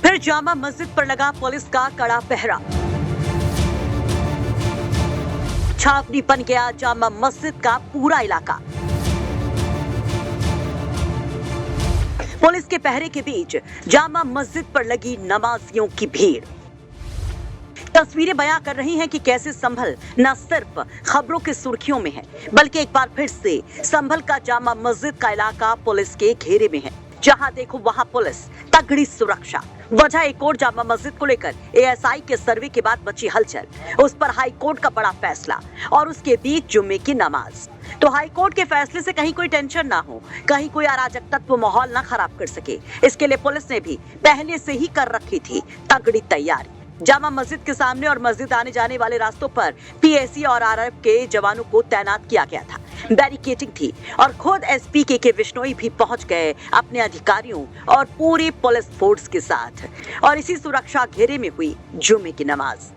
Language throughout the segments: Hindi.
फिर जामा मस्जिद पर लगा पुलिस का कड़ा पहरा। छावनी बन गया जामा मस्जिद का पूरा इलाका। पुलिस के पहरे के बीच जामा मस्जिद पर लगी नमाजियों की भीड़। तस्वीरें बयां कर रही हैं कि कैसे संभल न सिर्फ खबरों की सुर्खियों में है, बल्कि एक बार फिर से संभल का जामा मस्जिद का इलाका पुलिस के घेरे में है। जहां देखो वहां पुलिस, तगड़ी सुरक्षा। वजह एक और जामा मस्जिद को लेकर एएसआई के सर्वे के बाद बची हलचल, उस पर हाई कोर्ट का बड़ा फैसला और उसके बीच जुम्मे की नमाज। तो हाई कोर्ट के फैसले से कहीं कोई टेंशन ना हो, कहीं कोई अराजक तत्व माहौल ना खराब कर सके, इसके लिए पुलिस ने भी पहले से ही कर रखी थी तगड़ी तैयारी। जामा मस्जिद के सामने और मस्जिद आने जाने वाले रास्तों पर पीएसी और आरआरएफ के जवानों को तैनात किया गया था। बैरिकेडिंग थी और खुद एसपी के बिश्नोई भी पहुंच गए अपने अधिकारियों और पूरी पुलिस फोर्स के साथ, और इसी सुरक्षा घेरे में हुई जुम्मे की नमाज।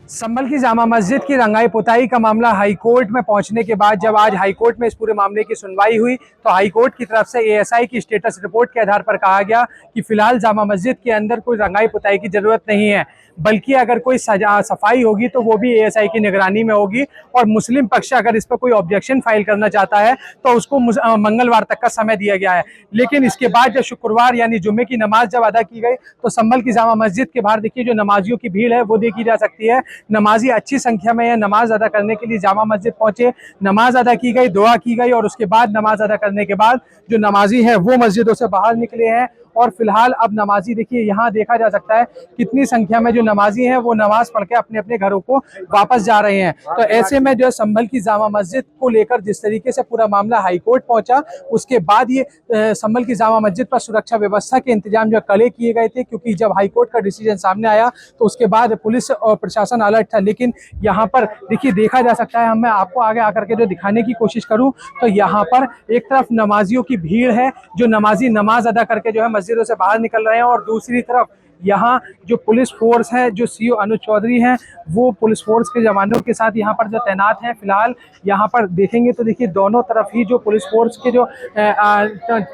संभल की जामा मस्जिद की रंगाई पुताई का मामला हाई कोर्ट में पहुंचने के बाद जब आज हाई कोर्ट में इस पूरे मामले की सुनवाई हुई तो हाई कोर्ट की तरफ से एएसआई की स्टेटस रिपोर्ट के आधार पर कहा गया कि फिलहाल जामा मस्जिद के अंदर कोई रंगाई पुताई की जरूरत नहीं है, बल्कि अगर कोई सफाई होगी तो वो भी एएसआई की निगरानी में होगी, और मुस्लिम पक्ष अगर इस पर कोई ऑब्जेक्शन फाइल करना चाहता है तो उसको मंगलवार तक का समय दिया गया है। लेकिन इसके बाद जब शुक्रवार यानी जुम्मे की नमाज जब अदा की गई तो संभल की जामा मस्जिद के बाहर देखिए जो नमाजियों की भीड़ है वो देखी जा सकती है। नमाजी अच्छी संख्या में है, नमाज अदा करने के लिए जामा मस्जिद पहुंचे, नमाज अदा की गई, दुआ की गई, और उसके बाद नमाज अदा करने के बाद जो नमाजी हैं वो मस्जिदों से बाहर निकले हैं। और फिलहाल अब नमाजी देखिए यहाँ देखा जा सकता है कितनी संख्या में जो नमाजी हैं वो नमाज पढ़ के अपने अपने घरों को वापस जा रहे हैं। तो ऐसे में जो संभल की जामा मस्जिद को लेकर जिस तरीके से पूरा मामला हाई कोर्ट पहुंचा, उसके बाद ये संभल की जामा मस्जिद पर सुरक्षा व्यवस्था के इंतजाम जो कड़े किए गए थे, क्योंकि जब हाई कोर्ट का डिसीजन सामने आया तो उसके बाद पुलिस और प्रशासन अलर्ट था। लेकिन यहाँ पर देखिए देखा जा सकता है, मैं आपको आगे आकर के जो दिखाने की कोशिश करूँ तो यहाँ पर एक तरफ नमाजियों की भीड़ है, जो नमाजी नमाज अदा करके जो है मस्जिदों से बाहर निकल रहे हैं, और दूसरी तरफ यहाँ जो पुलिस फोर्स है, जो सीओ अनुज चौधरी हैं, वो पुलिस फोर्स के जवानों के साथ यहाँ पर जो तैनात हैं। फिलहाल यहाँ पर देखेंगे तो देखिए दोनों तरफ ही जो पुलिस फोर्स के जो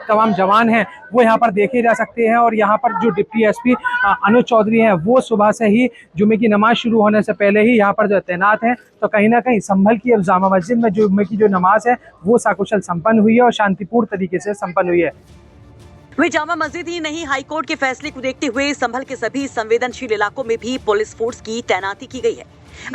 तमाम जवान हैं वो यहाँ पर देखे जा सकते हैं, और यहाँ पर जो डिप्टी एसपी अनुज चौधरी हैं वो सुबह से ही जुम्मे की नमाज शुरू होने से पहले ही यहाँ पर जो तैनात हैं। तो कहीं ना कहीं संभल की अब जामा मस्जिद में जुम्मे की जो नमाज है वो सकुशल संपन्न हुई है और शांतिपूर्ण तरीके से संपन्न हुई है। वे जामा मस्जिद ही नहीं, हाई कोर्ट के फैसले को देखते हुए संभल के सभी संवेदनशील इलाकों में भी पुलिस फोर्स की तैनाती की गई है।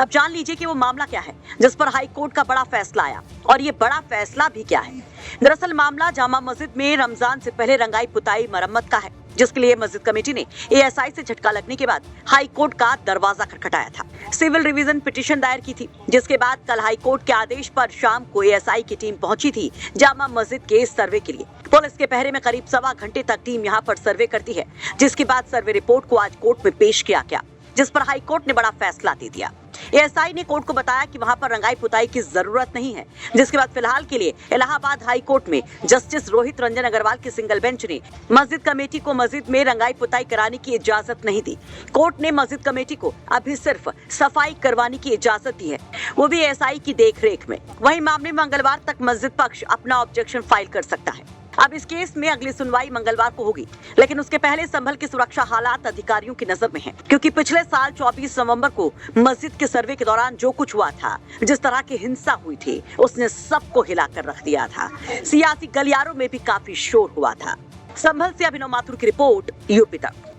अब जान लीजिए कि वो मामला क्या है जिस पर हाई कोर्ट का बड़ा फैसला आया, और ये बड़ा फैसला भी क्या है। दरअसल मामला जामा मस्जिद में रमजान से पहले रंगाई पुताई मरम्मत का है, जिसके लिए मस्जिद कमेटी ने एएसआई से झटका लगने के बाद हाई कोर्ट का दरवाजा खटखटाया था। सिविल रिवीजन पिटीशन दायर की थी, जिसके बाद कल हाई कोर्ट के आदेश पर शाम को एएसआई की टीम पहुंची थी जामा मस्जिद के सर्वे के लिए। पुलिस के पहरे में करीब 1.25 घंटे तक टीम यहां पर सर्वे करती है, जिसके बाद सर्वे रिपोर्ट को आज कोर्ट में पेश किया गया, जिस पर हाई कोर्ट ने बड़ा फैसला दे दिया। एएसआई ने कोर्ट को बताया कि वहां पर रंगाई पुताई की जरूरत नहीं है, जिसके बाद फिलहाल के लिए इलाहाबाद हाई कोर्ट में जस्टिस रोहित रंजन अग्रवाल की सिंगल बेंच ने मस्जिद कमेटी को मस्जिद में रंगाई पुताई कराने की इजाजत नहीं दी। कोर्ट ने मस्जिद कमेटी को अभी सिर्फ सफाई करवाने की इजाजत दी है, वो भी एएसआई की देखरेख में। वहीं मामले में मंगलवार तक मस्जिद पक्ष अपना ऑब्जेक्शन फाइल कर सकता है। अब इस केस में अगली सुनवाई मंगलवार को होगी, लेकिन उसके पहले संभल के सुरक्षा हालात अधिकारियों की नजर में हैं, क्योंकि पिछले साल 24 नवंबर को मस्जिद के सर्वे के दौरान जो कुछ हुआ था, जिस तरह की हिंसा हुई थी, उसने सबको हिलाकर रख दिया था। सियासी गलियारों में भी काफी शोर हुआ था। संभल से अभिनव माथुर की रिपोर्ट, यूपी तक।